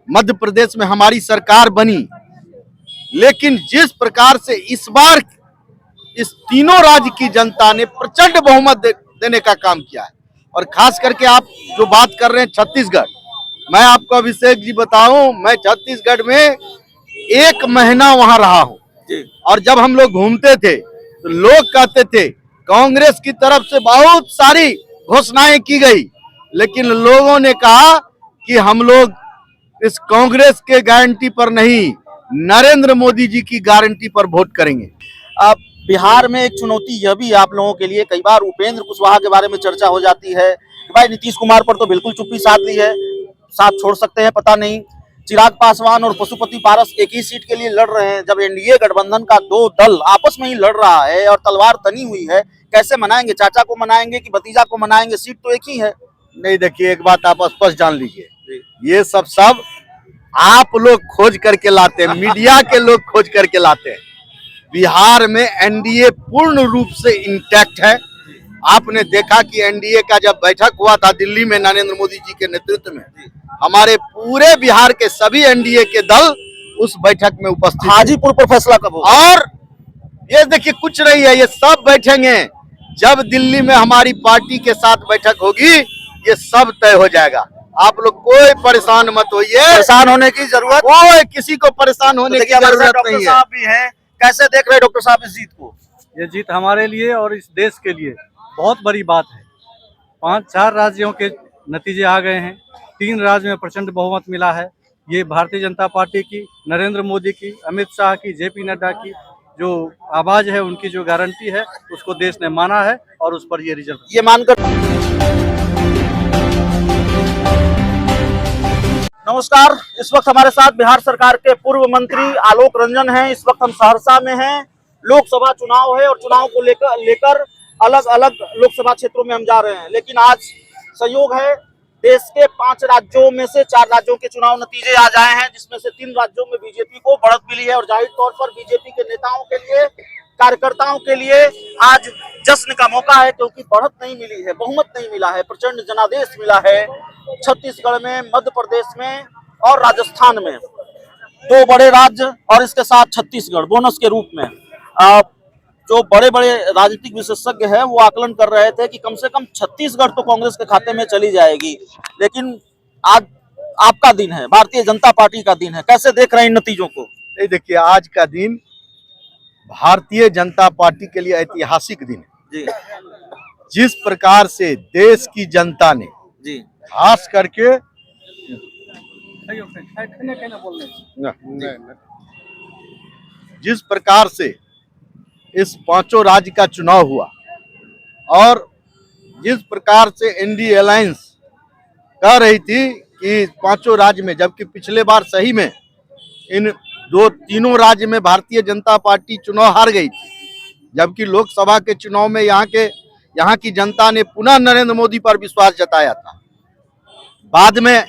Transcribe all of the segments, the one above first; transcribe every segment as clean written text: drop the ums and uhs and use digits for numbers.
मध्य प्रदेश में हमारी सरकार बनी, लेकिन जिस प्रकार से इस बार इस तीनों राज्य की जनता ने प्रचंड बहुमत देने का काम किया है। और खास करके आप जो बात कर रहे हैं छत्तीसगढ़, मैं आपको अभिषेक जी बताऊं, मैं छत्तीसगढ़ में 1 महीना वहां रहा हूं। और जब हम लोग घूमते थे तो लोग कहते थे कांग्रेस की तरफ से बहुत सारी घोषणाएं की गई, लेकिन लोगों ने कहा कि हम लोग इस कांग्रेस के गारंटी पर नहीं, नरेंद्र मोदी जी की गारंटी पर वोट करेंगे। अब बिहार में एक चुनौती यह भी आप लोगों के लिए, कई बार उपेंद्र कुशवाहा के बारे में चर्चा हो जाती है कि भाई नीतीश कुमार पर तो बिल्कुल चुप्पी साध ली है, साथ छोड़ सकते हैं पता नहीं। चिराग पासवान और पशुपति पारस एक ही सीट के लिए लड़ रहे हैं, जब एनडीए गठबंधन का 2 दल आपस में ही लड़ रहा है और तलवार तनी हुई है, कैसे मनाएंगे? चाचा को मनाएंगे कि भतीजा को मनाएंगे? सीट तो एक ही है। नहीं, देखिए एक बात आप स्पष्ट जान लीजिए, ये सब आप लोग खोज करके लाते हैं, मीडिया के लोग खोज करके लाते हैं। बिहार में एनडीए पूर्ण रूप से इंटैक्ट है। आपने देखा कि एनडीए का जब बैठक हुआ था दिल्ली में नरेंद्र मोदी जी के नेतृत्व में, हमारे पूरे बिहार के सभी एनडीए के दल उस बैठक में उपस्थित। हाजीपुर पर फैसला कब होगा? और ये देखिए कुछ नहीं है, ये सब बैठेंगे जब दिल्ली में हमारी पार्टी के साथ बैठक होगी, ये सब तय हो जाएगा। आप लोग कोई परेशान मत होइए, परेशान होने की जरूरत, कोई किसी को परेशान होने की जरूरत नहीं है। भी है, कैसे देख रहे डॉक्टर साहब इस जीत को? ये जीत हमारे लिए और इस देश के लिए बहुत बड़ी बात है। 5-4 राज्यों के नतीजे आ गए हैं, 3 राज्यों में प्रचंड बहुमत मिला है। ये भारतीय जनता पार्टी की, नरेंद्र मोदी की, अमित शाह की, जेपी नड्डा की जो आवाज है, उनकी जो गारंटी है, उसको देश ने माना है और उस पर ये रिजल्ट ये मानकर। नमस्कार, इस वक्त हमारे साथ बिहार सरकार के पूर्व मंत्री आलोक रंजन हैं। इस वक्त हम सहरसा में हैं, लोकसभा चुनाव है और चुनाव को लेकर अलग अलग लोकसभा क्षेत्रों में हम जा रहे हैं। लेकिन आज संयोग है, देश के 5 राज्यों में से 4 राज्यों के चुनाव नतीजे आ जाए हैं, जिसमें से 3 राज्यों में बीजेपी को बढ़त मिली है। और जाहिर तौर पर बीजेपी के नेताओं के लिए, कार्यकर्ताओं के लिए आज जश्न का मौका है, क्योंकि बढ़त नहीं मिली है, बहुमत नहीं मिला है, प्रचंड जनादेश मिला है। छत्तीसगढ़ में, मध्य प्रदेश में और राजस्थान में 2 बड़े राज्य और इसके साथ छत्तीसगढ़ बोनस के रूप में। जो बड़े बड़े राजनीतिक विशेषज्ञ हैं वो आकलन कर रहे थे कि कम से कम छत्तीसगढ़ तो कांग्रेस के खाते में चली जाएगी। लेकिन आज आपका दिन है, भारतीय जनता पार्टी का दिन है, कैसे देख रहे हैं इन नतीजों को? देखिए आज का दिन भारतीय जनता पार्टी के लिए ऐतिहासिक दिन है। जिस प्रकार से देश की जनता ने खास करके जिस प्रकार से इस 5 राज्य का चुनाव हुआ और जिस प्रकार से एनडीए अलायंस कह रही थी कि 5 राज्य में, जबकि पिछले बार सही में इन 2-3 राज्य में भारतीय जनता पार्टी चुनाव हार गई थी, जबकि लोकसभा के चुनाव में यहाँ की जनता ने पुनः नरेंद्र मोदी पर विश्वास जताया था। बाद में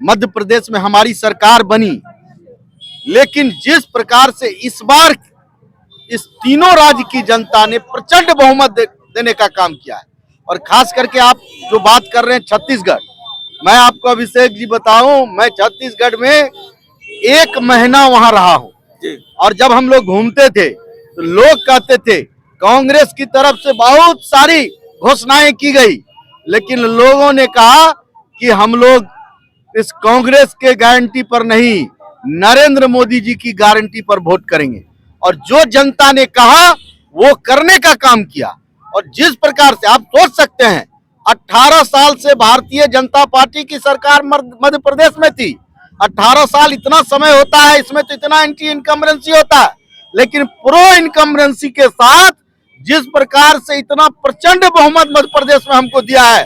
मध्य प्रदेश में हमारी सरकार बनी, लेकिन जिस प्रकार से इस बार इस तीनों राज्य की जनता ने प्रचंड बहुमत देने का काम किया है। और खास करके आप जो बात कर रहे हैं छत्तीसगढ़, मैं आपको अभिषेक जी बताऊं, मैं छत्तीसगढ़ में 1 महीना वहां रहा हूं। और जब हम लोग घूमते थे तो लोग कहते थे कांग्रेस की तरफ से बहुत सारी घोषणाएं की गई, लेकिन लोगों ने कहा कि हम लोग इस कांग्रेस के गारंटी पर नहीं, नरेंद्र मोदी जी की गारंटी पर वोट करेंगे। और जो जनता ने कहा वो करने का काम किया। और जिस प्रकार से आप सोच सकते हैं, 18 साल से भारतीय जनता पार्टी की सरकार मध्य प्रदेश में थी। 18 साल इतना समय होता है, इसमें तो इतना एंटी इनकम्बरेंसी होता है, लेकिन प्रो इनकम्बरेंसी के साथ जिस प्रकार से इतना प्रचंड बहुमत मध्य प्रदेश में हमको दिया है,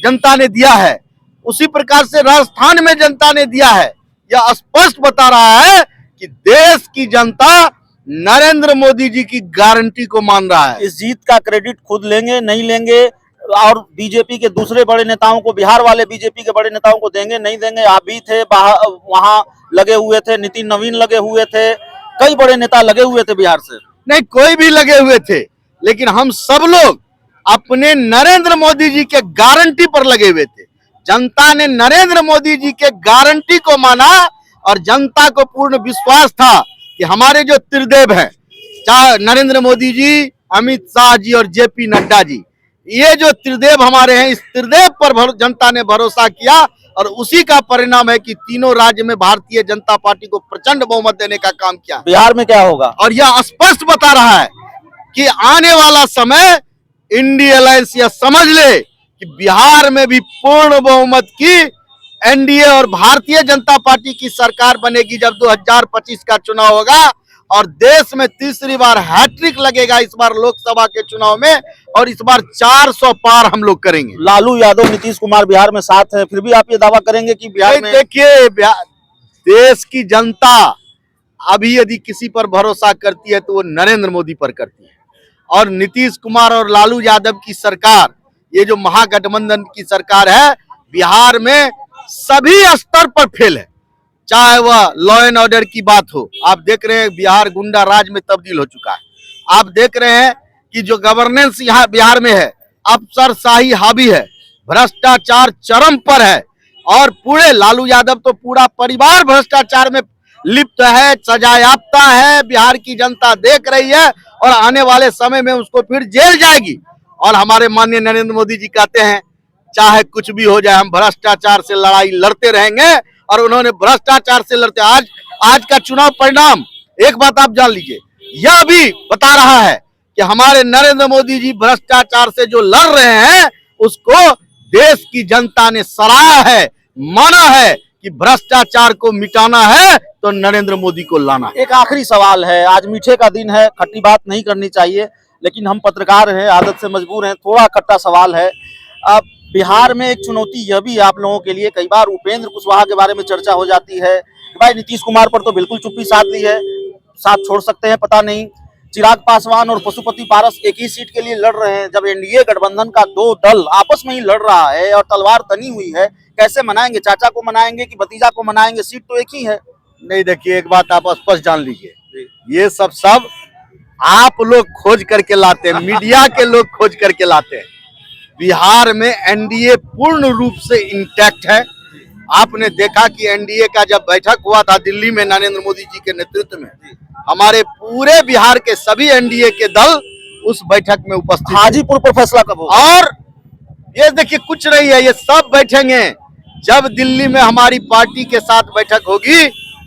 जनता ने दिया है, उसी प्रकार से राजस्थान में जनता ने दिया है। यह स्पष्ट बता रहा है कि देश की जनता नरेंद्र मोदी जी की गारंटी को मान रहा है। इस जीत का क्रेडिट खुद लेंगे, नहीं लेंगे? और बीजेपी के दूसरे बड़े नेताओं को, बिहार वाले बीजेपी के बड़े नेताओं को देंगे, नहीं देंगे? आप भी थे वहां, लगे हुए थे, नितिन नवीन लगे हुए थे, कई बड़े नेता लगे हुए थे बिहार से। नहीं, कोई भी लगे हुए थे, लेकिन हम सब लोग अपने नरेंद्र मोदी जी के गारंटी पर लगे हुए थे। जनता ने नरेंद्र मोदी जी के गारंटी को माना और जनता को पूर्ण विश्वास था कि हमारे जो त्रिदेव हैं, चाहे नरेंद्र मोदी जी, अमित शाह जी और जेपी नड्डा जी, ये जो त्रिदेव हमारे हैं, इस त्रिदेव पर जनता ने भरोसा किया और उसी का परिणाम है कि तीनों राज्य में भारतीय जनता पार्टी को प्रचंड बहुमत देने का काम किया। बिहार में क्या होगा? और यह स्पष्ट बता रहा है कि आने वाला समय इंडिया अलायंस यह समझ ले कि बिहार में भी पूर्ण बहुमत की एनडीए और भारतीय जनता पार्टी की सरकार बनेगी जब 2025 का चुनाव होगा और देश में तीसरी बार हैट्रिक लगेगा इस बार लोकसभा के चुनाव में और इस बार 400 पार हम लोग करेंगे। लालू यादव, नीतीश कुमार बिहार में साथ है, फिर भी आप ये दावा करेंगे कि बिहार में? देखिए, देश की जनता अभी यदि किसी पर भरोसा करती है तो वो नरेंद्र मोदी पर करती है और नीतीश कुमार और लालू यादव की सरकार, ये जो महागठबंधन की सरकार है, बिहार में सभी स्तर पर फेल है। चाहे वह लॉ एंड ऑर्डर की बात हो, आप देख रहे हैं बिहार गुंडा राज में तब्दील हो चुका है। आप देख रहे हैं कि जो गवर्नेंस यहाँ बिहार में है, अफसरशाही हावी है, भ्रष्टाचार चरम पर है और पूरे लालू यादव तो पूरा परिवार भ्रष्टाचार में लिप्त है, सजायाफ्ता है। बिहार की जनता देख रही है और आने वाले समय में उसको फिर जेल जाएगी। और हमारे माननीय नरेंद्र मोदी जी कहते हैं चाहे कुछ भी हो जाए हम भ्रष्टाचार से लड़ाई लड़ते रहेंगे और उन्होंने भ्रष्टाचार से लड़ते आज का चुनाव परिणाम एक बात आप जान लीजिए, यह भी बता रहा है कि हमारे नरेंद्र मोदी जी भ्रष्टाचार से जो लड़ रहे हैं उसको देश की जनता ने सराहा है, माना है कि भ्रष्टाचार को मिटाना है तो नरेंद्र मोदी को लाना है। एक आखिरी सवाल है, आज मीठे का दिन है, खट्टी बात नहीं करनी चाहिए, लेकिन हम पत्रकार हैं, आदत से मजबूर हैं, थोड़ा खट्टा सवाल है। अब बिहार में एक चुनौती यह भी आप लोगों के लिए, कई बार उपेंद्र कुशवाहा के बारे में चर्चा हो जाती है कि भाई नीतीश कुमार पर तो बिल्कुल चुप्पी साध ली है, साथ छोड़ सकते हैं पता नहीं। चिराग पासवान और पशुपति पारस एक ही सीट के लिए लड़ रहे हैं। जब एनडीए गठबंधन का दो दल आपस में ही लड़ रहा है और तलवार तनी हुई है, कैसे मनाएंगे? चाचा को मनाएंगे कि भतीजा को मनाएंगे? सीट तो एक ही है। नहीं, देखिए एक बात आप स्पष्ट जान लीजिए, ये सब आप लोग खोज करके लाते हैं, मीडिया के लोग खोज करके लाते हैं। बिहार में एनडीए पूर्ण रूप से इंटैक्ट है। आपने देखा कि एनडीए का जब बैठक हुआ था दिल्ली में नरेंद्र मोदी जी के नेतृत्व में, हमारे पूरे बिहार के सभी एनडीए के दल उस बैठक में उपस्थित। हाजीपुर पर फैसला कब होगा? और ये देखिए कुछ नहीं है, ये सब बैठेंगे जब दिल्ली में हमारी पार्टी के साथ बैठक होगी,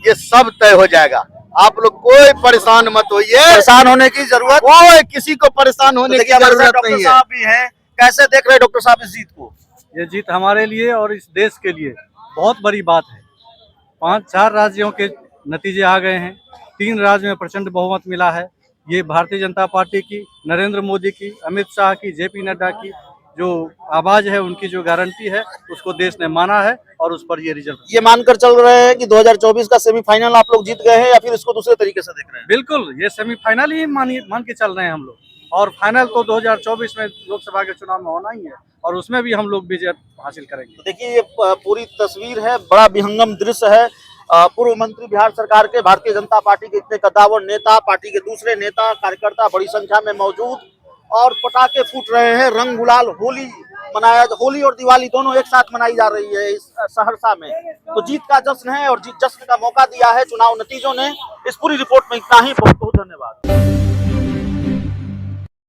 ये सब तय हो जाएगा। आप लोग कोई परेशान मत होइए, परेशान होने की जरूरत, कोई किसी को परेशान होने की जरूरत नहीं है। भी है, कैसे देख रहे हैं डॉक्टर साहब इस जीत को? ये जीत हमारे लिए और इस देश के लिए बहुत बड़ी बात है। 5-4 राज्यों के नतीजे आ गए हैं, 3 राज्यों में प्रचंड बहुमत मिला है। ये भारतीय जनता पार्टी की, नरेंद्र मोदी की, अमित शाह की, जेपी नड्डा की जो आवाज है, उनकी जो गारंटी है, उसको देश ने माना है और उस पर ये रिजल्ट। ये मानकर चल रहे हैं कि 2024 का सेमीफाइनल आप लोग जीत गए हैं या फिर इसको दूसरे तरीके से देख रहे हैं? बिल्कुल, ये सेमीफाइनल ही मान के चल रहे हैं हम लोग, और फाइनल तो 2024 में लोकसभा के चुनाव में होना ही है और उसमें भी हम लोग विजय हासिल करेंगे। तो देखिए ये पूरी तस्वीर है, बड़ा विहंगम दृश्य है। पूर्व मंत्री बिहार सरकार के, भारतीय जनता पार्टी के इतने कद्दावर नेता, पार्टी के दूसरे नेता कार्यकर्ता बड़ी संख्या में मौजूद और पटाखे फूट रहे हैं। रंग गुलाल होली और दिवाली दोनों एक साथ मनाई जा रही है इस सहरसा में। तो जीत का जश्न है और जश्न का मौका दिया है चुनाव नतीजों ने। इस पूरी रिपोर्ट में इतना ही, बहुत बहुत धन्यवाद।